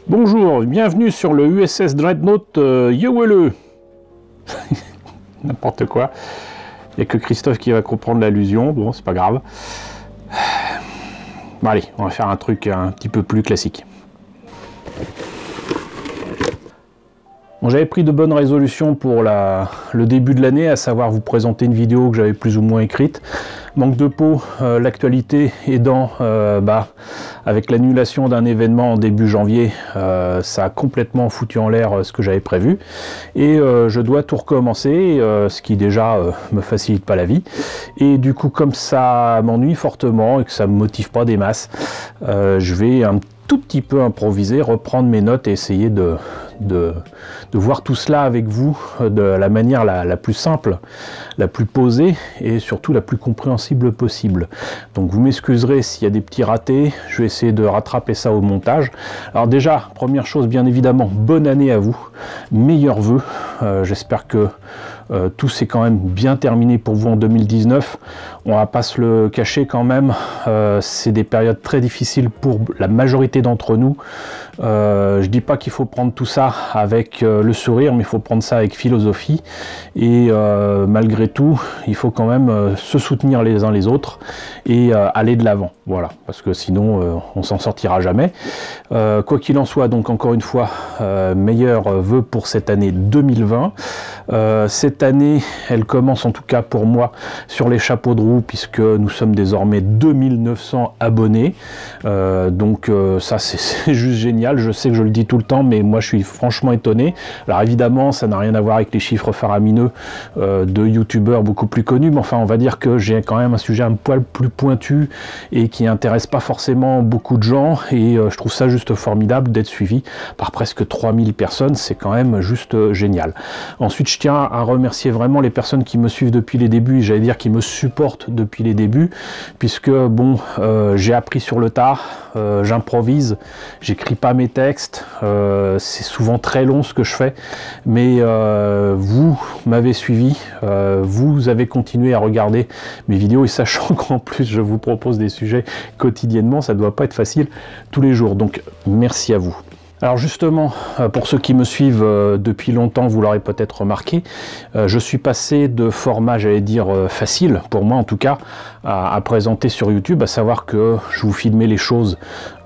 Bonjour, bienvenue sur le USS Dreadnought Yewele. N'importe quoi. Il n'y a que Christophe qui va comprendre l'allusion. Bon, c'est pas grave. Bon, allez, on va faire un truc un petit peu plus classique. Bon, j'avais pris de bonnes résolutions pour le début de l'année, à savoir vous présenter une vidéo que j'avais plus ou moins écrite. Manque de peau, l'actualité aidant, avec l'annulation d'un événement en début janvier, ça a complètement foutu en l'air ce que j'avais prévu. Et je dois tout recommencer, ce qui déjà me facilite pas la vie. Et du coup, comme ça m'ennuie fortement et que ça me motive pas des masses, je vais un tout petit peu improviser, reprendre mes notes et essayer de voir tout cela avec vous de la manière la plus simple, la plus posée et surtout la plus compréhensible possible. Donc vous m'excuserez s'il y a des petits ratés, je vais essayer de rattraper ça au montage. Alors déjà, première chose, bien évidemment, bonne année à vous, meilleurs vœux, j'espère que tout s'est quand même bien terminé pour vous en 2019. On va pas se le cacher quand même, c'est des périodes très difficiles pour la majorité d'entre nous. Je dis pas qu'il faut prendre tout ça avec le sourire, mais il faut prendre ça avec philosophie. Et malgré tout, il faut quand même se soutenir les uns les autres et aller de l'avant. Voilà, parce que sinon on s'en sortira jamais. Quoi qu'il en soit, donc encore une fois, meilleurs vœux pour cette année 2020. Cette année, elle commence en tout cas pour moi sur les chapeaux de roue, puisque nous sommes désormais 2900 abonnés. Donc ça c'est juste génial. Je sais que je le dis tout le temps, mais moi je suis franchement étonné. Alors évidemment, ça n'a rien à voir avec les chiffres faramineux de youtubeurs beaucoup plus connus, mais enfin on va dire que j'ai quand même un sujet un poil plus pointu et qui intéresse pas forcément beaucoup de gens, et je trouve ça juste formidable d'être suivi par presque 3000 personnes. C'est quand même juste génial. Ensuite, je tiens à remercier vraiment les personnes qui me suivent depuis les débuts, j'allais dire qui me supportent depuis les débuts, puisque bon, j'ai appris sur le tard, j'improvise, j'écris pas mes textes, c'est souvent très long ce que je fais, mais vous m'avez suivi, vous avez continué à regarder mes vidéos, et sachant qu'en plus je vous propose des sujets quotidiennement, ça doit pas être facile tous les jours, donc merci à vous. Alors justement, pour ceux qui me suivent depuis longtemps, vous l'aurez peut-être remarqué, je suis passé de format, j'allais dire facile, pour moi en tout cas, à présenter sur YouTube, à savoir que je vous filmais les choses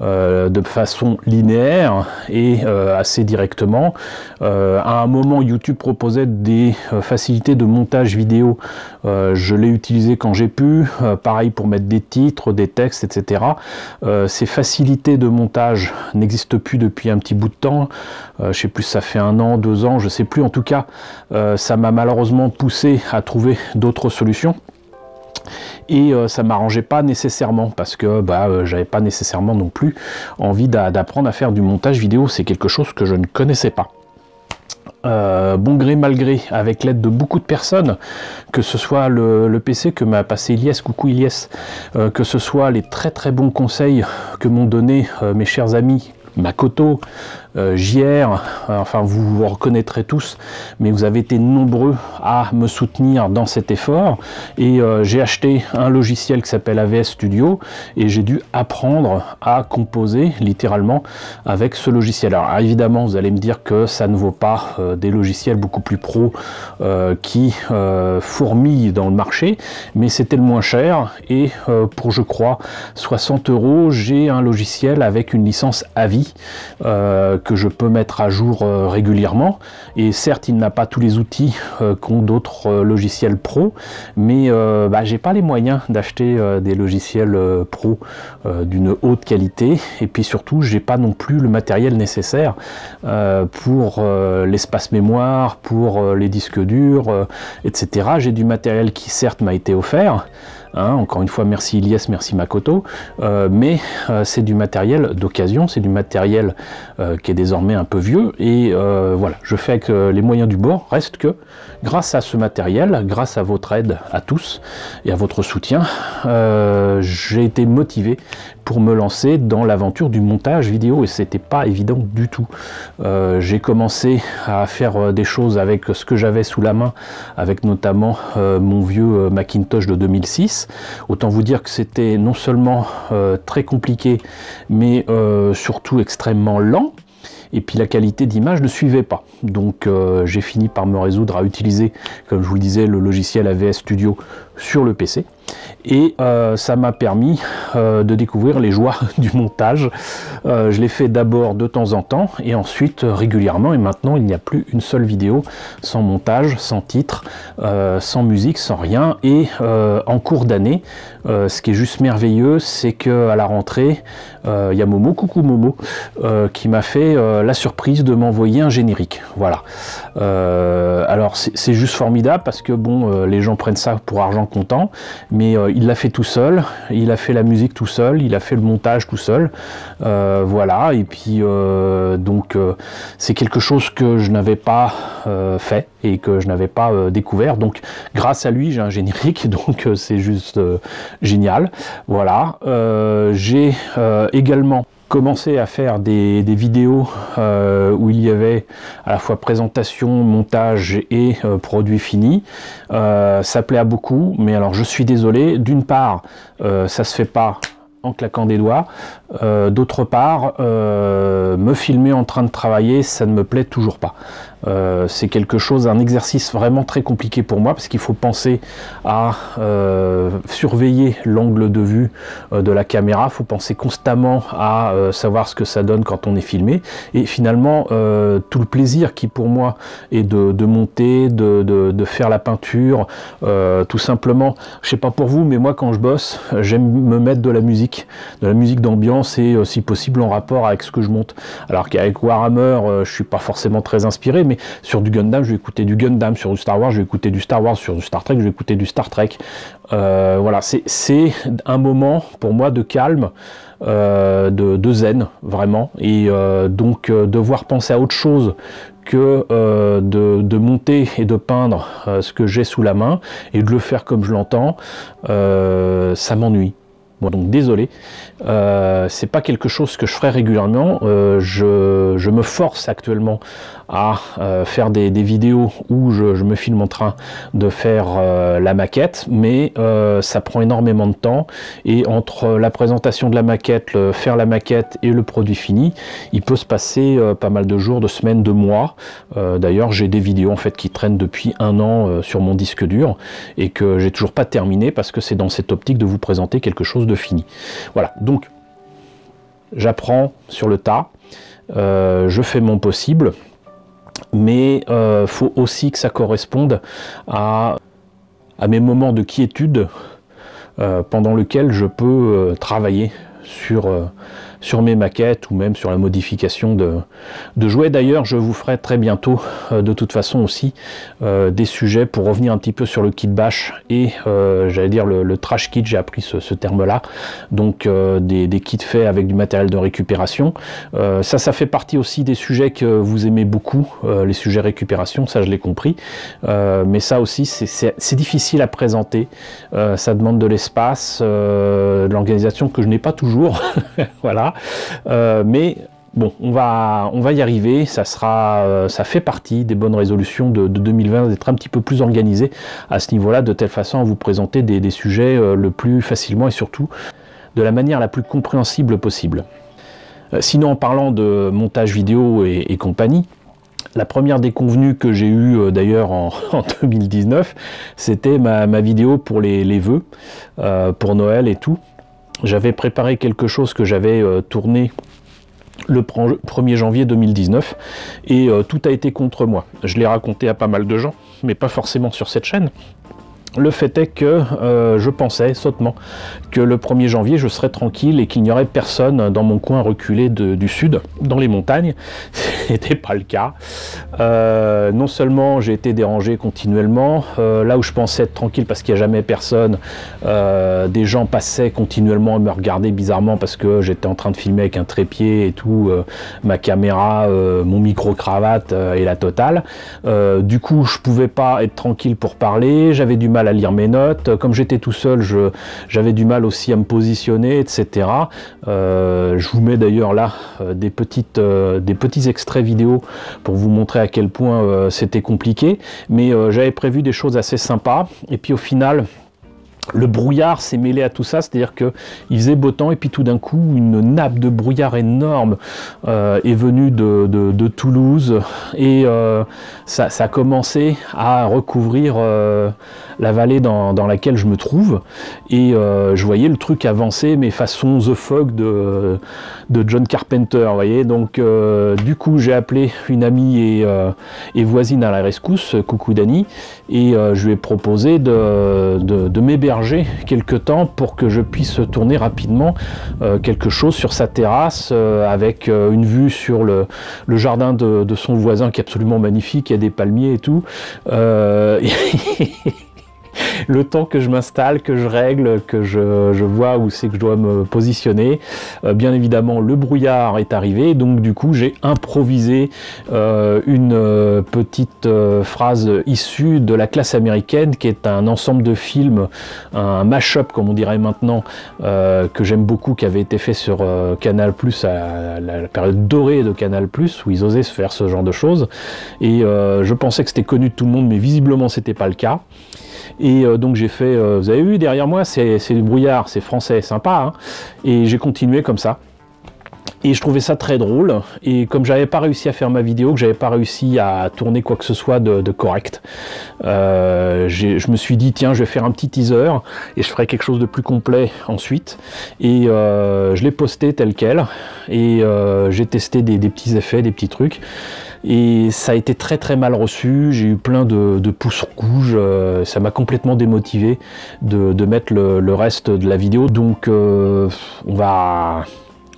de façon linéaire et assez directement. À un moment, YouTube proposait des facilités de montage vidéo, je l'ai utilisé quand j'ai pu, pareil pour mettre des titres, des textes, etc. Ces facilités de montage n'existent plus depuis un petit bout de temps, je sais plus, ça fait 1 an, 2 ans, je sais plus, en tout cas ça m'a malheureusement poussé à trouver d'autres solutions. Et ça m'arrangeait pas nécessairement, parce que j'avais pas nécessairement non plus envie d'apprendre à faire du montage vidéo, c'est quelque chose que je ne connaissais pas. Bon gré mal gré, avec l'aide de beaucoup de personnes, que ce soit le PC que m'a passé Ilyes, coucou Ilyes, que ce soit les très très bons conseils que m'ont donné mes chers amis Makoto, JR, enfin vous vous reconnaîtrez tous, mais vous avez été nombreux à me soutenir dans cet effort, et j'ai acheté un logiciel qui s'appelle AVS Studio, et j'ai dû apprendre à composer littéralement avec ce logiciel. Alors évidemment vous allez me dire que ça ne vaut pas des logiciels beaucoup plus pro qui fourmillent dans le marché, mais c'était le moins cher, et pour je crois 60 €, j'ai un logiciel avec une licence à vie que je peux mettre à jour régulièrement. Et certes, il n'a pas tous les outils qu'ont d'autres logiciels pro, mais j'ai pas les moyens d'acheter des logiciels pro d'une haute qualité, et puis surtout j'ai pas non plus le matériel nécessaire pour l'espace mémoire, pour les disques durs, etc. J'ai du matériel qui certes m'a été offert, encore une fois merci Ilyes, merci Makoto, mais c'est du matériel d'occasion, c'est du matériel qui est désormais un peu vieux, et voilà, je fais avec les moyens du bord. Reste que grâce à ce matériel, grâce à votre aide à tous et à votre soutien, j'ai été motivé pour me lancer dans l'aventure du montage vidéo, et c'était pas évident du tout. J'ai commencé à faire des choses avec ce que j'avais sous la main, avec notamment mon vieux Macintosh de 2006. Autant vous dire que c'était non seulement très compliqué, mais surtout extrêmement lent. et puis la qualité d'image ne suivait pas. Donc j'ai fini par me résoudre à utiliser, comme je vous le disais, le logiciel AVS Studio sur le PC. Et ça m'a permis de découvrir les joies du montage. Je l'ai fait d'abord de temps en temps et ensuite régulièrement, et maintenant il n'y a plus une seule vidéo sans montage, sans titre, sans musique, sans rien. Et en cours d'année, ce qui est juste merveilleux, c'est que à la rentrée, il y a Momo, coucou Momo, qui m'a fait la surprise de m'envoyer un générique. Voilà. Alors c'est juste formidable parce que bon, les gens prennent ça pour argent comptant, mais il l'a fait tout seul, il a fait la musique tout seul, il a fait le montage tout seul, voilà. Et puis donc c'est quelque chose que je n'avais pas fait et que je n'avais pas découvert, donc grâce à lui j'ai un générique, donc c'est juste génial. Voilà. J'ai également commencé à faire des vidéos où il y avait à la fois présentation, montage et produit fini. Ça plaît à beaucoup, mais alors je suis désolé, d'une part ça se fait pas en claquant des doigts, d'autre part me filmer en train de travailler, ça ne me plaît toujours pas. C'est quelque chose, un exercice vraiment très compliqué pour moi parce qu'il faut penser à surveiller l'angle de vue de la caméra, il faut penser constamment à savoir ce que ça donne quand on est filmé, et finalement tout le plaisir qui pour moi est de monter, de faire la peinture, tout simplement, je sais pas pour vous, mais moi quand je bosse, j'aime me mettre de la musique d'ambiance et si possible en rapport avec ce que je monte. Alors qu'avec Warhammer, je suis pas forcément très inspiré, mais sur du Gundam, je vais écouter du Gundam, sur du Star Wars, je vais écouter du Star Wars, sur du Star Trek, je vais écouter du Star Trek. Voilà, c'est un moment pour moi de calme, de zen, vraiment, et donc devoir penser à autre chose que de monter et de peindre ce que j'ai sous la main, et de le faire comme je l'entends, ça m'ennuie. Bon, donc désolé, c'est pas quelque chose que je ferai régulièrement. Je me force actuellement à faire des vidéos où je me filme en train de faire la maquette, mais ça prend énormément de temps, et entre la présentation de la maquette, faire la maquette et le produit fini, il peut se passer pas mal de jours, de semaines, de mois. D'ailleurs j'ai des vidéos en fait qui traînent depuis un an sur mon disque dur et que j'ai toujours pas terminé parce que c'est dans cette optique de vous présenter quelque chose de fini. Voilà, donc j'apprends sur le tas, je fais mon possible, mais faut aussi que ça corresponde à mes moments de quiétude pendant lesquels je peux travailler sur mes maquettes ou même sur la modification de jouets. D'ailleurs, je vous ferai très bientôt de toute façon aussi des sujets pour revenir un petit peu sur le kit bash et j'allais dire le trash kit, j'ai appris ce terme là, donc des kits faits avec du matériel de récupération. Ça fait partie aussi des sujets que vous aimez beaucoup, les sujets récupération, ça je l'ai compris, mais ça aussi c'est difficile à présenter, ça demande de l'espace, de l'organisation que je n'ai pas toujours. Voilà, mais bon, on va y arriver, ça fait partie des bonnes résolutions de 2020 d'être un petit peu plus organisé à ce niveau-là, de telle façon à vous présenter des sujets le plus facilement et surtout de la manière la plus compréhensible possible. Sinon, en parlant de montage vidéo et compagnie, la première déconvenue que j'ai eue d'ailleurs en 2019, c'était ma vidéo pour les vœux, pour Noël et tout. J'avais préparé quelque chose que j'avais tourné le 1er janvier 2019 et tout a été contre moi. Je l'ai raconté à pas mal de gens, mais pas forcément sur cette chaîne. Le fait est que je pensais sottement que le 1er janvier je serais tranquille et qu'il n'y aurait personne dans mon coin reculé du sud, dans les montagnes. Ce n'était pas le cas. Non seulement j'ai été dérangé continuellement, là où je pensais être tranquille parce qu'il n'y a jamais personne, des gens passaient continuellement à me regarder bizarrement parce que j'étais en train de filmer avec un trépied et tout, ma caméra, mon micro-cravate et la totale. Du coup je pouvais pas être tranquille pour parler, j'avais du mal à lire mes notes, comme j'étais tout seul j'avais du mal aussi à me positionner, etc. Je vous mets d'ailleurs là des petits extraits vidéo pour vous montrer à quel point c'était compliqué, mais j'avais prévu des choses assez sympas et puis au final Le brouillard s'est mêlé à tout ça, c'est-à-dire qu'il faisait beau temps et puis tout d'un coup une nappe de brouillard énorme est venue de Toulouse et ça a commencé à recouvrir la vallée dans laquelle je me trouve et je voyais le truc avancer mais façon The Fog de John Carpenter, vous voyez. Donc du coup j'ai appelé une amie et voisine à la rescousse, coucou Dani, et je lui ai proposé de m'héberger quelque temps pour que je puisse tourner rapidement quelque chose sur sa terrasse avec une vue sur le jardin de son voisin qui est absolument magnifique, il y a des palmiers et tout. Le temps que je m'installe, que je règle, que je vois où c'est que je dois me positionner, bien évidemment le brouillard est arrivé, donc du coup j'ai improvisé une petite phrase issue de La Classe américaine, qui est un ensemble de films, un mash-up comme on dirait maintenant, que j'aime beaucoup, qui avait été fait sur Canal+, à la période dorée de Canal+, où ils osaient se faire ce genre de choses, et je pensais que c'était connu de tout le monde, mais visiblement c'était pas le cas. Et donc j'ai fait, vous avez vu derrière moi, c'est du brouillard, c'est français, sympa, hein, et j'ai continué comme ça. Et je trouvais ça très drôle, et comme j'avais pas réussi à faire ma vidéo, que j'avais pas réussi à tourner quoi que ce soit de correct, je me suis dit tiens, je vais faire un petit teaser, et je ferai quelque chose de plus complet ensuite, et je l'ai posté tel quel, et j'ai testé des petits effets, des petits trucs, et ça a été très très mal reçu, j'ai eu plein de pouces rouges, ça m'a complètement démotivé de mettre le reste de la vidéo, donc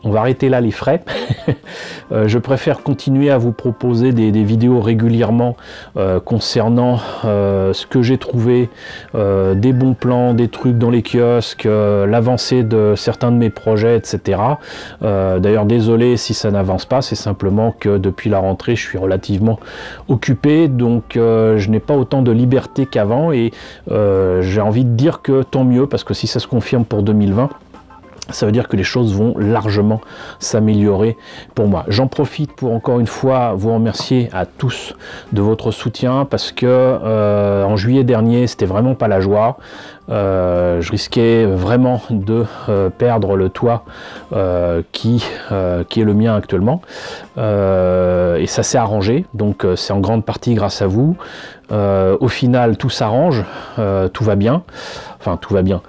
on va arrêter là les frais. Je préfère continuer à vous proposer des vidéos régulièrement concernant ce que j'ai trouvé, des bons plans, des trucs dans les kiosques, l'avancée de certains de mes projets, etc. D'ailleurs désolé si ça n'avance pas, c'est simplement que depuis la rentrée je suis relativement occupé, donc je n'ai pas autant de liberté qu'avant, et j'ai envie de dire que tant mieux, parce que si ça se confirme pour 2020, ça veut dire que les choses vont largement s'améliorer pour moi. J'en profite pour encore une fois vous remercier à tous de votre soutien, parce que en juillet dernier c'était vraiment pas la joie. Je risquais vraiment de perdre le toit qui est le mien actuellement, et ça s'est arrangé, donc c'est en grande partie grâce à vous. Au final tout s'arrange, tout va bien, enfin tout va bien,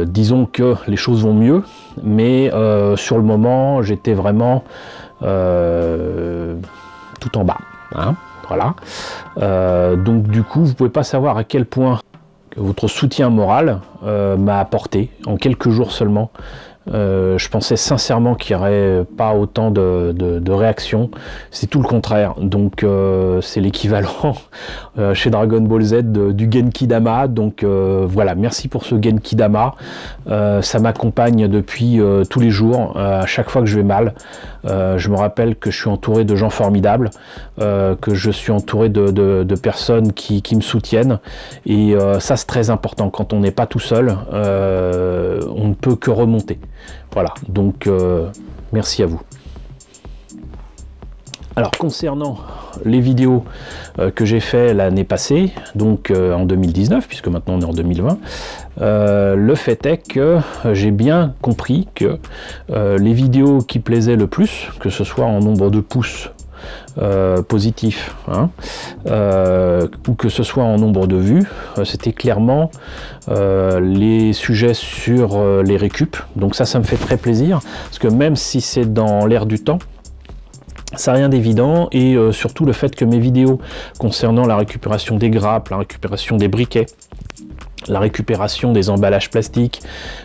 disons que les choses vont mieux, mais sur le moment j'étais vraiment tout en bas, hein, voilà. Donc du coup vous pouvez pas savoir à quel point votre soutien moral m'a apporté en quelques jours seulement. Je pensais sincèrement qu'il n'y aurait pas autant de réactions, c'est tout le contraire, donc c'est l'équivalent chez Dragon Ball Z du Genki Dama, donc voilà, merci pour ce Genki Dama, ça m'accompagne depuis tous les jours, à chaque fois que je vais mal. Je me rappelle que je suis entouré de gens formidables, que je suis entouré de personnes qui me soutiennent, et ça c'est très important, quand on n'est pas tout seul, on ne peut que remonter. Voilà, donc merci à vous. Alors concernant les vidéos que j'ai fait l'année passée, donc en 2019, puisque maintenant on est en 2020, le fait est que j'ai bien compris que les vidéos qui plaisaient le plus, que ce soit en nombre de pouces positif, hein, ou que ce soit en nombre de vues, c'était clairement les sujets sur les récup. Donc ça me fait très plaisir, parce que même si c'est dans l'air du temps, ça n'a rien d'évident, et surtout le fait que mes vidéos concernant la récupération des grappes, la récupération des briquets, la récupération des emballages plastiques,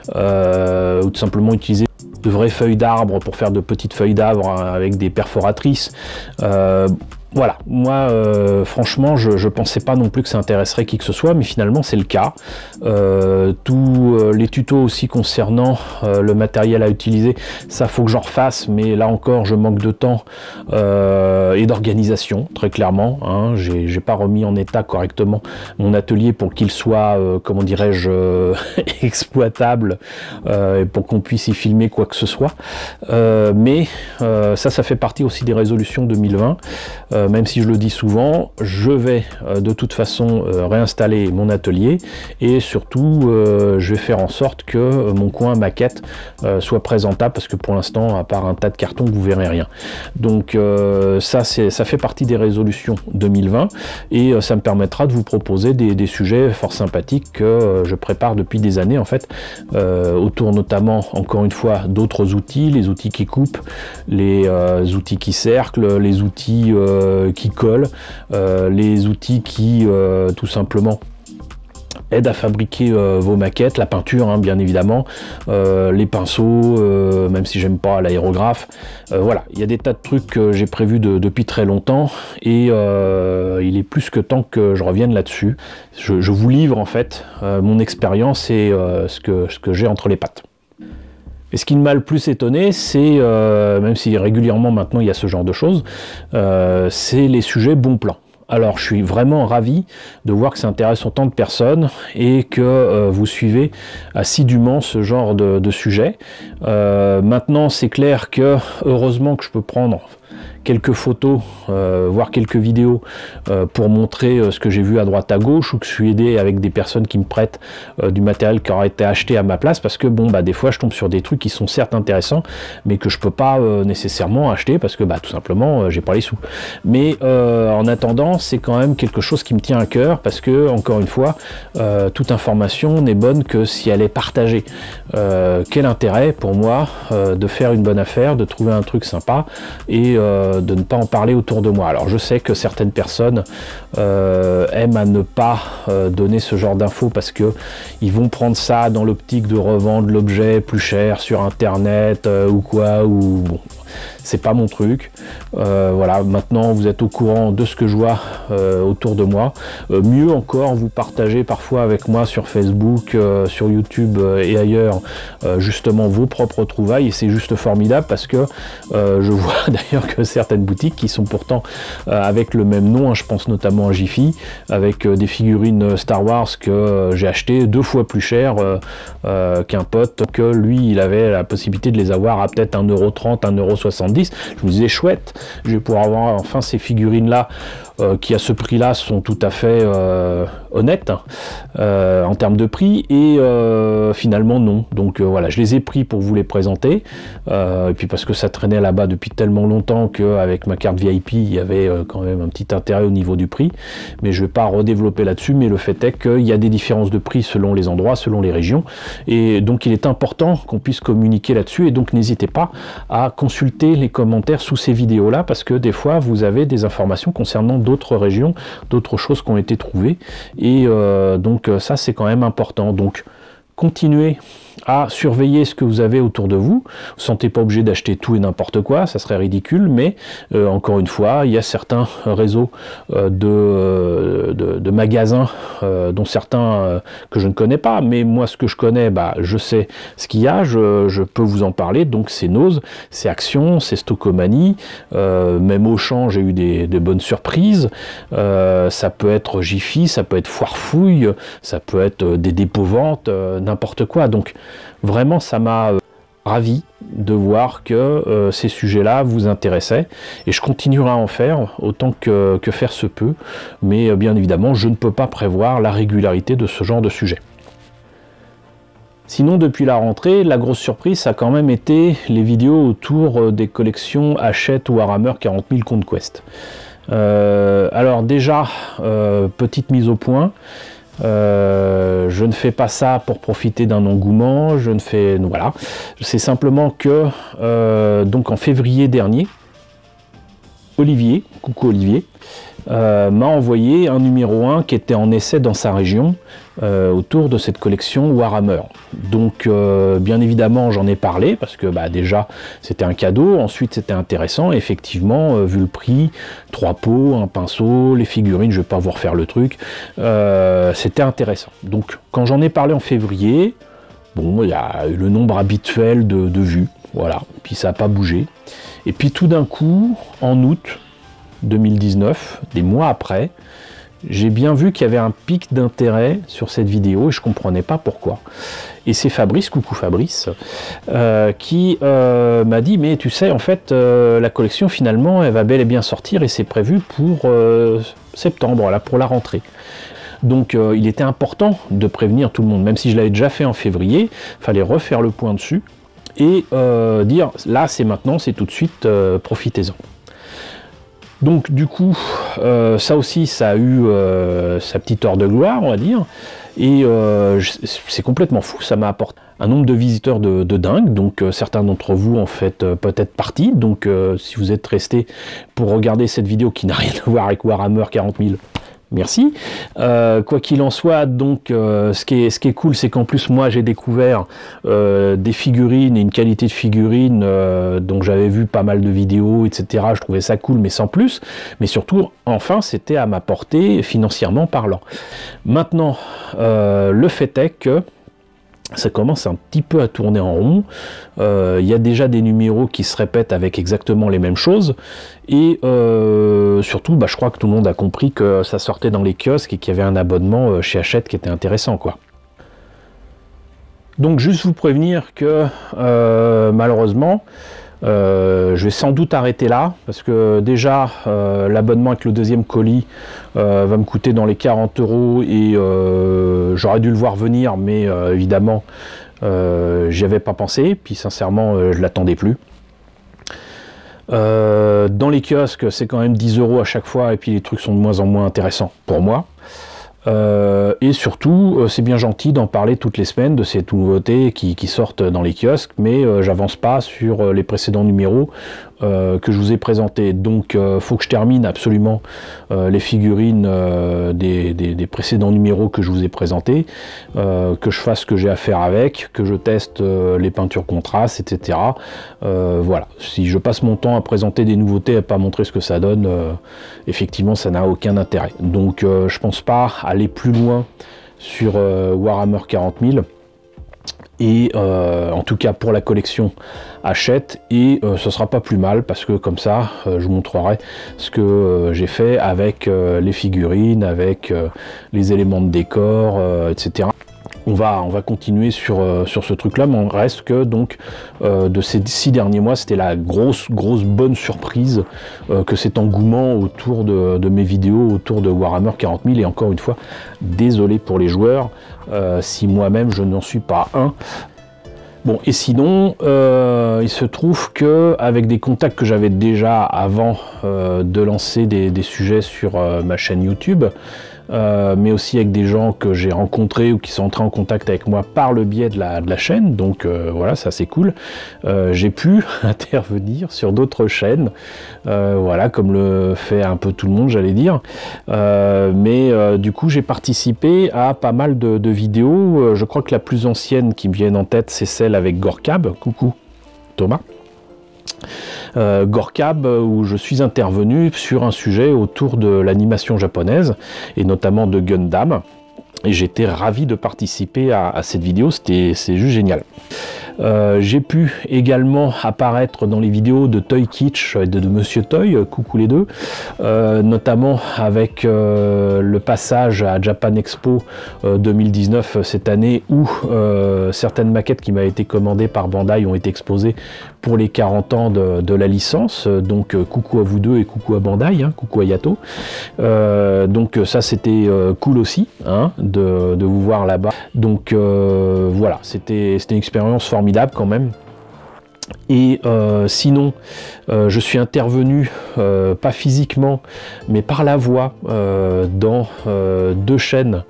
ou tout simplement utiliser de vraies feuilles d'arbre pour faire de petites feuilles d'arbre avec des perforatrices, voilà, moi franchement je pensais pas non plus que ça intéresserait qui que ce soit, mais finalement c'est le cas. Tous les tutos aussi concernant le matériel à utiliser, ça faut que j'en refasse, mais là encore je manque de temps et d'organisation, très clairement, hein. J'ai pas remis en état correctement mon atelier pour qu'il soit comment dirais-je exploitable, pour qu'on puisse y filmer quoi que ce soit, mais ça fait partie aussi des résolutions 2020. même si je le dis souvent, je vais de toute façon réinstaller mon atelier et surtout je vais faire en sorte que mon coin maquette soit présentable, parce que pour l'instant, à part un tas de cartons, vous verrez rien. Donc ça fait partie des résolutions 2020 et ça me permettra de vous proposer des sujets fort sympathiques que je prépare depuis des années en fait, autour notamment, encore une fois, d'autres outils, les outils qui coupent, les outils qui cerclent, les outils qui collent, les outils qui tout simplement aide à fabriquer vos maquettes, la peinture hein, bien évidemment, les pinceaux, même si j'aime pas l'aérographe, voilà, il y a des tas de trucs que j'ai prévus depuis très longtemps et il est plus que temps que je revienne là-dessus. Je vous livre en fait mon expérience et ce que j'ai entre les pattes. Et ce qui m'a le plus étonné, c'est, même si régulièrement maintenant il y a ce genre de choses, c'est les sujets bon plan. Alors je suis vraiment ravi de voir que ça intéresse autant de personnes et que vous suivez assidûment ce genre de sujet. Maintenant c'est clair que heureusement que je peux prendre quelques photos, voire quelques vidéos pour montrer ce que j'ai vu à droite à gauche, ou que je suis aidé avec des personnes qui me prêtent du matériel qui aurait été acheté à ma place, parce que bon bah des fois je tombe sur des trucs qui sont certes intéressants mais que je peux pas nécessairement acheter parce que bah tout simplement j'ai pas les sous. Mais en attendant, c'est quand même quelque chose qui me tient à cœur, parce que encore une fois toute information n'est bonne que si elle est partagée. Quel intérêt pour moi de faire une bonne affaire, de trouver un truc sympa et de ne pas en parler autour de moi. Alors je sais que certaines personnes aiment à ne pas donner ce genre d'infos parce que ils vont prendre ça dans l'optique de revendre l'objet plus cher sur internet ou quoi, ou bon, c'est pas mon truc. Voilà, maintenant vous êtes au courant de ce que je vois autour de moi. Mieux encore, vous partagez parfois avec moi sur Facebook, sur YouTube et ailleurs justement vos propres trouvailles, et c'est juste formidable parce que je vois d'ailleurs que certaines boutiques qui sont pourtant avec le même nom, hein, je pense notamment à Jiffy, avec des figurines Star Wars que j'ai acheté 2 fois plus cher qu'un pote, que lui il avait la possibilité de les avoir à peut-être 1,30 €, 1,70 €. Je me disais chouette, je vais pouvoir avoir enfin ces figurines là qui à ce prix là sont tout à fait honnêtes en termes de prix, et finalement non. Donc voilà, je les ai pris pour vous les présenter, et puis parce que ça traînait là-bas depuis tellement longtemps qu'avec ma carte VIP il y avait quand même un petit intérêt au niveau du prix, mais je vais pas redévelopper là-dessus. Mais le fait est qu'il y a des différences de prix selon les endroits, selon les régions, et donc il est important qu'on puisse communiquer là-dessus, et donc n'hésitez pas à consulter les commentaires sous ces vidéos là, parce que des fois vous avez des informations concernant d'autres régions, d'autres choses qui ont été trouvées, et donc ça c'est quand même important. Donc continuez à surveiller ce que vous avez autour de vous. Vous ne sentez pas obligé d'acheter tout et n'importe quoi, ça serait ridicule, mais encore une fois, il y a certains réseaux de magasins, dont certains que je ne connais pas, mais moi ce que je connais, bah, je sais ce qu'il y a, je peux vous en parler. Donc c'est Nose, c'est Action, c'est Stockomanie, même Auchan, j'ai eu des bonnes surprises, ça peut être Jiffy, ça peut être Foirefouille, ça peut être des dépôts-ventes, n'importe quoi. Donc vraiment ça m'a ravi de voir que ces sujets-là vous intéressaient, et je continuerai à en faire autant que faire se peut, mais bien évidemment je ne peux pas prévoir la régularité de ce genre de sujet. Sinon, depuis la rentrée, la grosse surprise, ça a quand même été les vidéos autour des collections Hachette ou Warhammer 40 000 Conquest. Alors déjà, petite mise au point, je ne fais pas ça pour profiter d'un engouement, je ne fais... Voilà, c'est simplement que, donc en février dernier, Olivier, coucou Olivier, m'a envoyé un numéro 1 qui était en essai dans sa région autour de cette collection Warhammer. Donc bien évidemment j'en ai parlé parce que bah, déjà c'était un cadeau, ensuite c'était intéressant, et effectivement vu le prix, 3 pots, un pinceau, les figurines, je vais pas vous refaire le truc, c'était intéressant. Donc quand j'en ai parlé en février, bon, il y a eu le nombre habituel de vues, voilà, puis ça n'a pas bougé. Et puis tout d'un coup, en août 2019, des mois après, j'ai bien vu qu'il y avait un pic d'intérêt sur cette vidéo et je comprenais pas pourquoi. Et c'est Fabrice, coucou Fabrice, qui m'a dit, mais tu sais, en fait, la collection finalement, elle va bel et bien sortir et c'est prévu pour septembre, là, pour la rentrée. Donc il était important de prévenir tout le monde, même si je l'avais déjà fait en février, il fallait refaire le point dessus et dire, là c'est maintenant, c'est tout de suite, profitez-en. Donc du coup, ça aussi, ça a eu sa petite heure de gloire, on va dire, et c'est complètement fou, ça m'a apporté un nombre de visiteurs de dingue, donc certains d'entre vous en faites peut-être partie, donc si vous êtes restés pour regarder cette vidéo qui n'a rien à voir avec Warhammer 40 000, merci. Quoi qu'il en soit, donc ce qui est cool, c'est qu'en plus moi j'ai découvert des figurines et une qualité de figurines, donc j'avais vu pas mal de vidéos, etc. Je trouvais ça cool, mais sans plus. Mais surtout, enfin, c'était à ma portée financièrement parlant. Maintenant, le fait est que ça commence un petit peu à tourner en rond, il y a déjà des numéros qui se répètent avec exactement les mêmes choses, et surtout, je crois que tout le monde a compris que ça sortait dans les kiosques et qu'il y avait un abonnement chez Hachette qui était intéressant, quoi. Donc juste vous prévenir que malheureusement, je vais sans doute arrêter là, parce que déjà l'abonnement avec le deuxième colis va me coûter dans les 40 € et j'aurais dû le voir venir, mais évidemment j'y avais pas pensé, puis sincèrement je l'attendais plus. Dans les kiosques c'est quand même 10 € à chaque fois, et puis les trucs sont de moins en moins intéressants pour moi. Et surtout, c'est bien gentil d'en parler toutes les semaines de ces nouveautés qui sortent dans les kiosques, mais j'avance pas sur les précédents numéros que je vous ai présentés. Donc faut que je termine absolument les figurines des précédents numéros que je vous ai présentés, que je fasse ce que j'ai à faire avec, que je teste les peintures contrastes, etc. Voilà, si je passe mon temps à présenter des nouveautés et à pas montrer ce que ça donne, effectivement ça n'a aucun intérêt. Donc je pense pas aller plus loin sur Warhammer 40 000, et en tout cas pour la collection Hachette, et ce sera pas plus mal, parce que comme ça je vous montrerai ce que j'ai fait avec les figurines, avec les éléments de décor, etc. On va continuer sur ce truc là, mais on reste que donc de ces 6 derniers mois, c'était la grosse bonne surprise que cet engouement autour de mes vidéos autour de Warhammer 40 000, et encore une fois désolé pour les joueurs si moi-même je n'en suis pas un. Bon, et sinon il se trouve que avec des contacts que j'avais déjà avant de lancer des sujets sur ma chaîne YouTube, mais aussi avec des gens que j'ai rencontrés ou qui sont entrés en contact avec moi par le biais de la chaîne, donc voilà, ça c'est cool. J'ai pu intervenir sur d'autres chaînes, voilà, comme le fait un peu tout le monde, j'allais dire, mais du coup j'ai participé à pas mal de vidéos. Je crois que la plus ancienne qui me vient en tête, c'est celle avec Gorkab, coucou Thomas. Gorkab, où je suis intervenu sur un sujet autour de l'animation japonaise et notamment de Gundam, et j'étais ravi de participer à cette vidéo, c'est juste génial. J'ai pu également apparaître dans les vidéos de Toy Kitsch et de Monsieur Toy, coucou les deux, notamment avec le passage à Japan Expo 2019 cette année, où certaines maquettes qui m'avaient été commandées par Bandai ont été exposées pour les 40 ans de la licence, donc coucou à vous deux et coucou à Bandai, hein, coucou à Yato. Donc ça c'était cool aussi, hein, de vous voir là-bas. Donc voilà, c'était une expérience formidable quand même. Et sinon, je suis intervenu, pas physiquement, mais par la voix, dans 2 chaînes.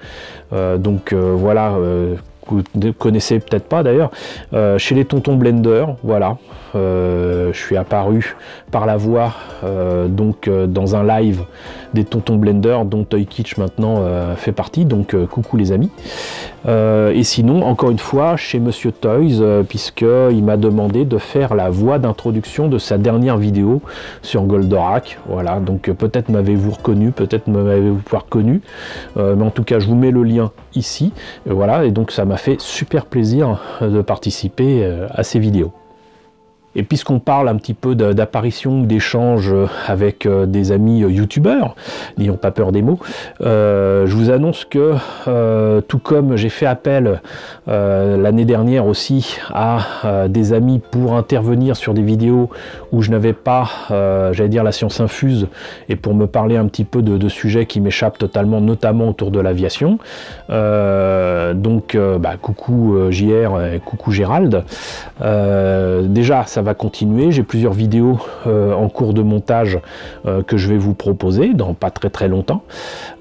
Donc voilà, vous ne connaissez peut-être pas d'ailleurs, chez les Tontons Blender, voilà. Je suis apparu par la voix donc dans un live des Tontons Blender, dont Toy Kitsch maintenant fait partie, donc coucou les amis. Et sinon, encore une fois, chez Monsieur Toys, puisqu'il m'a demandé de faire la voix d'introduction de sa dernière vidéo sur Goldorak. Voilà, donc peut-être m'avez-vous reconnu, peut-être m'avez-vous pas reconnu, mais en tout cas, je vous mets le lien ici. Voilà, et donc ça m'a fait super plaisir de participer à ces vidéos. Et puisqu'on parle un petit peu d'apparition ou d'échange avec des amis youtubeurs, n'ayons pas peur des mots, je vous annonce que tout comme j'ai fait appel l'année dernière aussi à des amis pour intervenir sur des vidéos où je n'avais pas, j'allais dire, la science infuse, et pour me parler un petit peu de sujets qui m'échappent totalement, notamment autour de l'aviation. Coucou JR et coucou Gérald. Déjà, ça va continuer, j'ai plusieurs vidéos en cours de montage que je vais vous proposer dans pas très longtemps,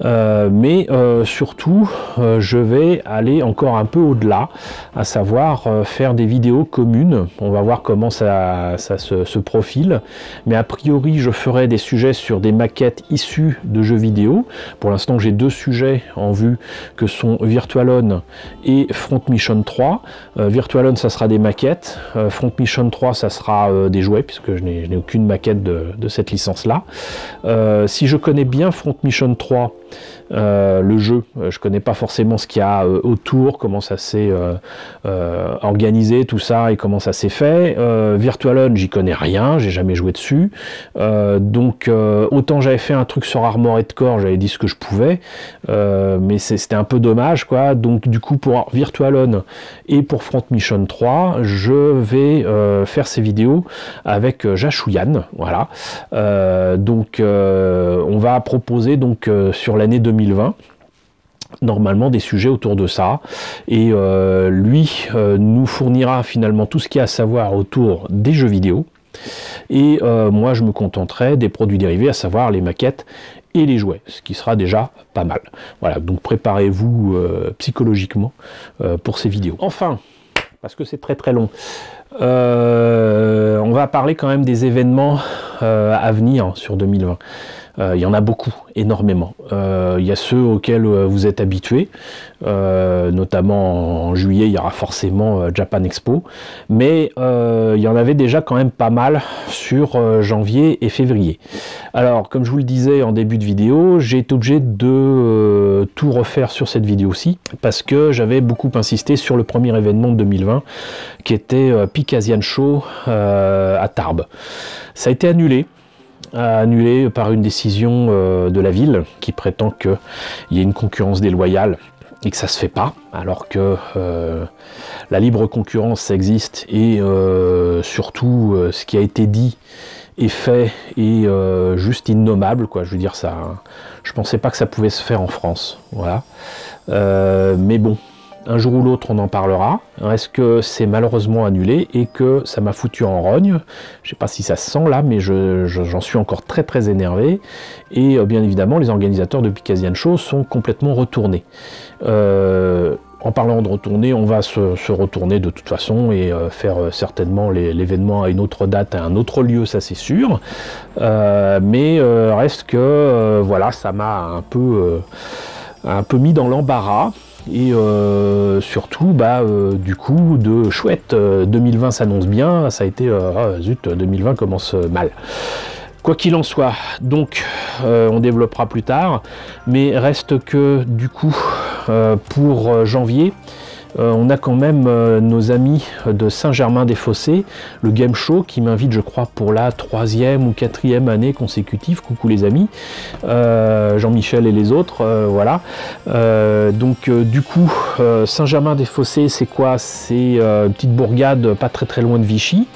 mais surtout je vais aller encore un peu au-delà, à savoir faire des vidéos communes. On va voir comment ça se profile, mais a priori je ferai des sujets sur des maquettes issues de jeux vidéo. Pour l'instant j'ai deux sujets en vue que sont Virtualon et Front Mission 3. Virtualon ça sera des maquettes, Front Mission 3 ça sera des jouets, puisque je n'ai aucune maquette de cette licence là. Si je connais bien Front Mission 3, le jeu, je connais pas forcément ce qu'il y a autour, comment ça s'est organisé, tout ça, et comment ça s'est fait. Virtualon, j'y connais rien, j'ai jamais joué dessus, autant j'avais fait un truc sur Armored Core, j'avais dit ce que je pouvais, mais c'était un peu dommage, quoi. Donc du coup, pour Virtualon et pour Front Mission 3, je vais faire ces vidéos avec Jachouyan, voilà. On va proposer donc sur l'année 2020 normalement des sujets autour de ça, et lui nous fournira finalement tout ce qu'il y a à savoir autour des jeux vidéo, et moi je me contenterai des produits dérivés, à savoir les maquettes et les jouets, ce qui sera déjà pas mal. Voilà, donc préparez-vous psychologiquement pour ces vidéos. Enfin, parce que c'est très long, on va parler quand même des événements à venir sur 2020. Il y en a beaucoup, énormément. Il y a ceux auxquels vous êtes habitués, notamment en juillet, il y aura forcément Japan Expo, mais il y en avait déjà quand même pas mal sur janvier et février. Alors, comme je vous le disais en début de vidéo, j'ai été obligé de tout refaire sur cette vidéo-ci, parce que j'avais beaucoup insisté sur le premier événement de 2020, qui était PIC Asian Show à Tarbes. Ça a été annulé par une décision de la ville qui prétend qu'il y a une concurrence déloyale et que ça se fait pas, alors que la libre concurrence ça existe, et surtout ce qui a été dit et fait est juste innommable, quoi. Je veux dire, ça, je pensais pas que ça pouvait se faire en France, voilà. Mais bon, un jour ou l'autre on en parlera. Est-ce que c'est malheureusement annulé et que ça m'a foutu en rogne? Je sais pas si ça se sent là, mais j'en suis encore très énervé, et bien évidemment les organisateurs de PIC Asian Show sont complètement retournés. En parlant de retourner, on va se retourner de toute façon et faire certainement l'événement à une autre date, à un autre lieu, ça c'est sûr. Mais reste que voilà, ça m'a un peu mis dans l'embarras. Et surtout, du coup, de chouette, 2020 s'annonce bien, ça a été, zut, 2020 commence mal. Quoi qu'il en soit, donc, on développera plus tard, mais reste que, du coup, pour janvier, on a quand même nos amis de Saint-Germain-des-Fossés, le Game Show, qui m'invite, je crois, pour la 3e ou 4e année consécutive. Coucou les amis, Jean-Michel et les autres, voilà. Du coup, Saint-Germain-des-Fossés, c'est quoi? C'est une petite bourgade pas très loin de Vichy.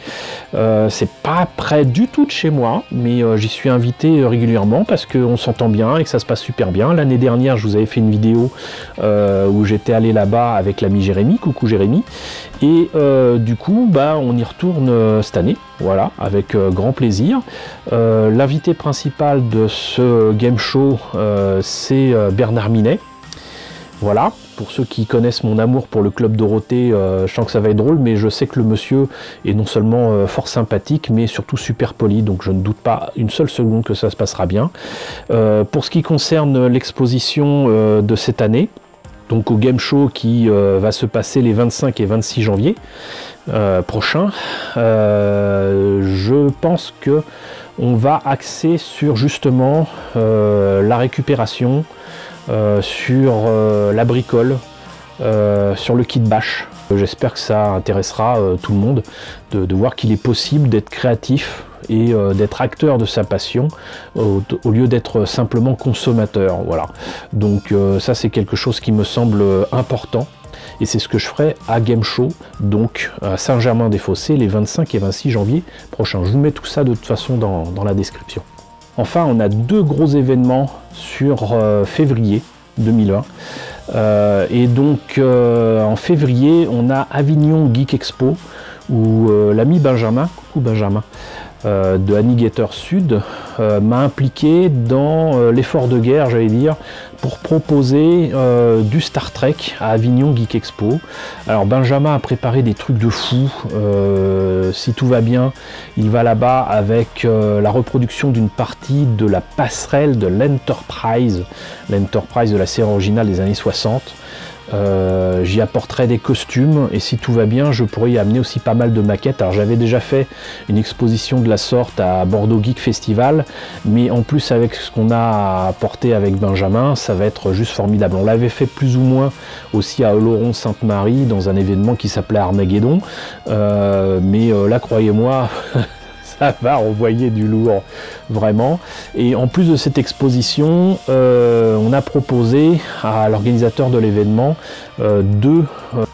C'est pas près du tout de chez moi, mais j'y suis invité régulièrement parce qu'on s'entend bien et que ça se passe super bien. L'année dernière, je vous avais fait une vidéo où j'étais allé là-bas avec l'ami Jérémy, coucou Jérémy, et du coup on y retourne cette année, voilà, avec grand plaisir. L'invité principal de ce game show, c'est Bernard Minet, voilà. Pour ceux qui connaissent mon amour pour le Club Dorothée, je sens que ça va être drôle, mais je sais que le monsieur est non seulement fort sympathique, mais surtout super poli, donc je ne doute pas une seule seconde que ça se passera bien. Pour ce qui concerne l'exposition de cette année, donc au Game Show qui va se passer les 25 et 26 janvier prochains, je pense que on va axer sur justement la récupération, sur la bricole, sur le kit bash. J'espère que ça intéressera tout le monde de voir qu'il est possible d'être créatif et d'être acteur de sa passion au lieu d'être simplement consommateur. Voilà. Donc ça c'est quelque chose qui me semble important. Et c'est ce que je ferai à Game Show, donc à Saint-Germain-des-Fossés, les 25 et 26 janvier prochains. Je vous mets tout ça de toute façon dans la description. Enfin, on a deux gros événements sur février 2020. Et donc en février, on a Avignon Geek Expo, où l'ami Benjamin, coucou Benjamin, de Annigator Sud, m'a impliqué dans l'effort de guerre, j'allais dire, pour proposer du Star Trek à Avignon Geek Expo. Alors Benjamin a préparé des trucs de fou. Si tout va bien, il va là-bas avec la reproduction d'une partie de la passerelle de l'Enterprise de la série originale des années 60. J'y apporterai des costumes et si tout va bien je pourrais y amener aussi pas mal de maquettes. Alors j'avais déjà fait une exposition de la sorte à Bordeaux Geek Festival, mais en plus avec ce qu'on a apporté avec Benjamin, ça va être juste formidable. On l'avait fait plus ou moins aussi à Oloron-Sainte-Marie dans un événement qui s'appelait Armageddon, mais là croyez-moi ça va envoyer du lourd, vraiment. Et en plus de cette exposition, on a proposé à l'organisateur de l'événement deux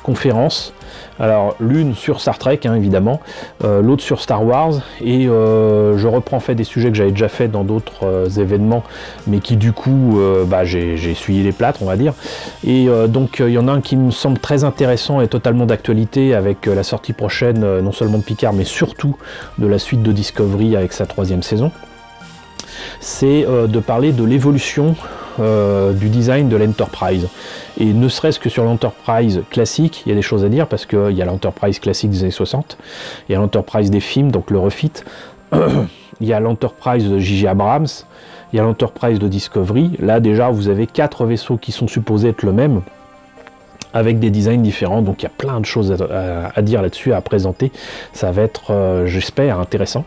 conférences. Alors l'une sur Star Trek, hein, évidemment, l'autre sur Star Wars, et je reprends en fait des sujets que j'avais déjà fait dans d'autres événements, mais qui du coup, j'ai essuyé les plâtres, on va dire. Et donc il y en a un qui me semble très intéressant et totalement d'actualité avec la sortie prochaine, non seulement de Picard, mais surtout de la suite de Discovery avec sa 3e saison. C'est de parler de l'évolution du design de l'Enterprise. Et ne serait-ce que sur l'Enterprise classique, il y a des choses à dire parce qu'il y a l'Enterprise classique des années 60, il y a l'Enterprise des films, donc le refit, il y a l'Enterprise de J.J. Abrams, il y a l'Enterprise de Discovery. Là déjà vous avez 4 vaisseaux qui sont supposés être le même, avec des designs différents, donc il y a plein de choses à dire là-dessus, à présenter. Ça va être, j'espère, intéressant.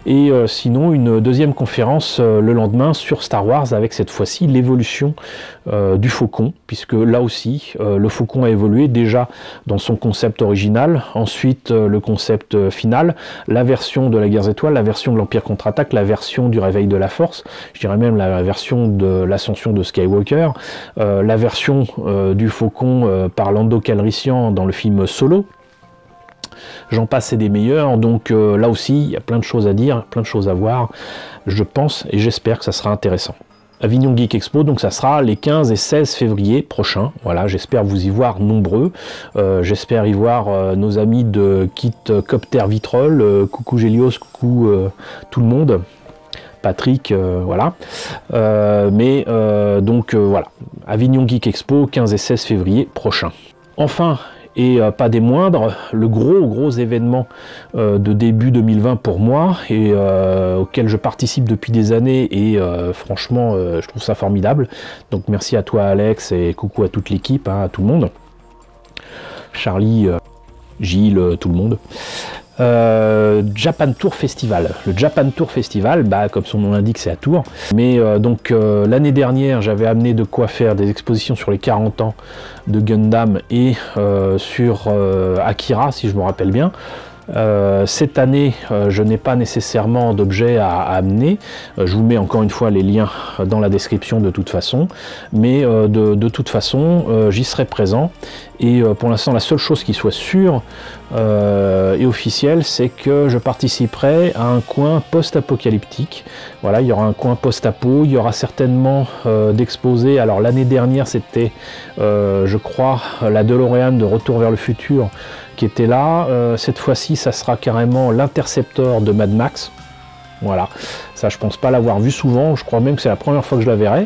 Et sinon, une deuxième conférence le lendemain sur Star Wars, avec cette fois-ci l'évolution du Faucon, puisque là aussi, le Faucon a évolué déjà dans son concept original, ensuite le concept final, la version de la Guerre des Étoiles, la version de l'Empire contre-attaque, la version du Réveil de la Force, je dirais même la version de l'ascension de Skywalker, la version du Faucon par Lando Calrissian dans le film Solo. J'en passe et des meilleurs, donc là aussi il y a plein de choses à dire, plein de choses à voir, je pense et j'espère que ça sera intéressant. Avignon Geek Expo, donc ça sera les 15 et 16 février prochains. Voilà, j'espère vous y voir nombreux. J'espère y voir nos amis de Kit Copter Vitrol. Coucou Gélios, coucou tout le monde. Patrick, voilà. Donc voilà, Avignon Geek Expo, 15 et 16 février prochains. Enfin, et pas des moindres, le gros événement de début 2020 pour moi, et auquel je participe depuis des années, et franchement, je trouve ça formidable. Donc merci à toi Alex, et coucou à toute l'équipe, hein, à tout le monde. Charlie, Gilles, tout le monde. Japan Tour Festival. Le Japan Tour Festival, comme son nom l'indique, c'est à Tours. Mais donc l'année dernière, j'avais amené de quoi faire des expositions sur les 40 ans de Gundam et sur Akira, si je me rappelle bien. Cette année, je n'ai pas nécessairement d'objet à amener. Je vous mets encore une fois les liens dans la description de toute façon. Mais de toute façon, j'y serai présent. Et pour l'instant, la seule chose qui soit sûre et officielle, c'est que je participerai à un coin post-apocalyptique. Voilà, il y aura un coin post-apo. Il y aura certainement d'exposés. Alors l'année dernière, c'était, je crois, la DeLorean de Retour vers le futur qui était là. Cette fois-ci, ça sera carrément l'Interceptor de Mad Max. Voilà, ça je pense pas l'avoir vu souvent, je crois même que c'est la première fois que je la verrai,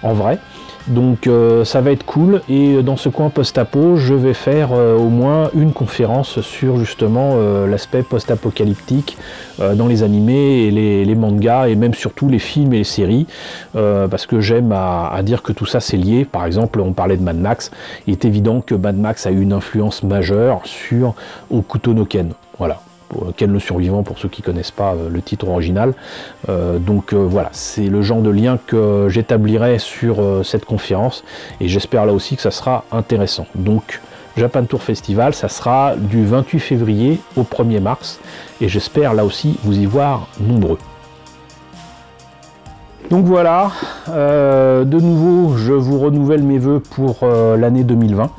en vrai. Donc ça va être cool, et dans ce coin post-apo, je vais faire au moins une conférence sur justement l'aspect post-apocalyptique dans les animés et les mangas, et même surtout les films et les séries, parce que j'aime à dire que tout ça c'est lié. Par exemple, on parlait de Mad Max, il est évident que Mad Max a eu une influence majeure sur Hokuto no Ken. Voilà. Ken le Survivant pour ceux qui connaissent pas le titre original. Donc voilà, c'est le genre de lien que j'établirai sur cette conférence et j'espère là aussi que ça sera intéressant. Donc Japan Tour Festival, ça sera du 28 février au 1er mars et j'espère là aussi vous y voir nombreux. Donc voilà, de nouveau je vous renouvelle mes vœux pour l'année 2020.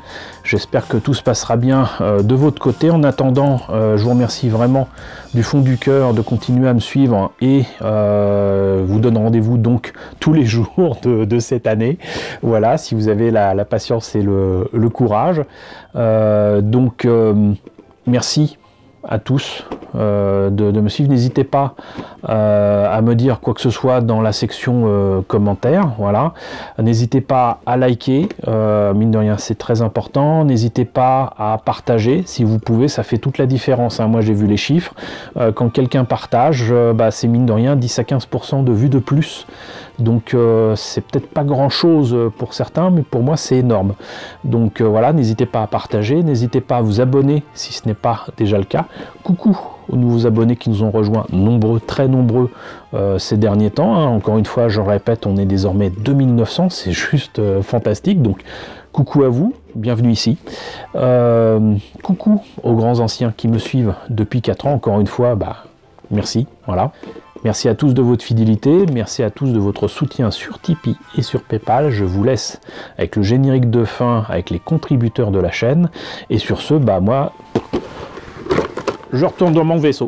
J'espère que tout se passera bien de votre côté. En attendant, je vous remercie vraiment du fond du cœur de continuer à me suivre et vous donne rendez-vous donc tous les jours de cette année. Voilà, si vous avez la patience et le courage. Donc merci à tous de me suivre. N'hésitez pas à me dire quoi que ce soit dans la section commentaires. Voilà. N'hésitez pas à liker, mine de rien c'est très important. N'hésitez pas à partager si vous pouvez, ça fait toute la différence, hein. Moi j'ai vu les chiffres, quand quelqu'un partage, c'est mine de rien 10 à 15% de vues de plus. Donc c'est peut-être pas grand chose pour certains, mais pour moi c'est énorme. Donc voilà, n'hésitez pas à partager, n'hésitez pas à vous abonner si ce n'est pas déjà le cas. Coucou aux nouveaux abonnés qui nous ont rejoints, nombreux, très nombreux ces derniers temps, hein. Encore une fois, je le répète, on est désormais 2900, c'est juste fantastique. Donc coucou à vous, bienvenue ici. Coucou aux grands anciens qui me suivent depuis 4 ans, encore une fois, merci, voilà. Merci à tous de votre fidélité, merci à tous de votre soutien sur Tipeee et sur Paypal. Je vous laisse avec le générique de fin, avec les contributeurs de la chaîne. Et sur ce, moi, je retourne dans mon vaisseau.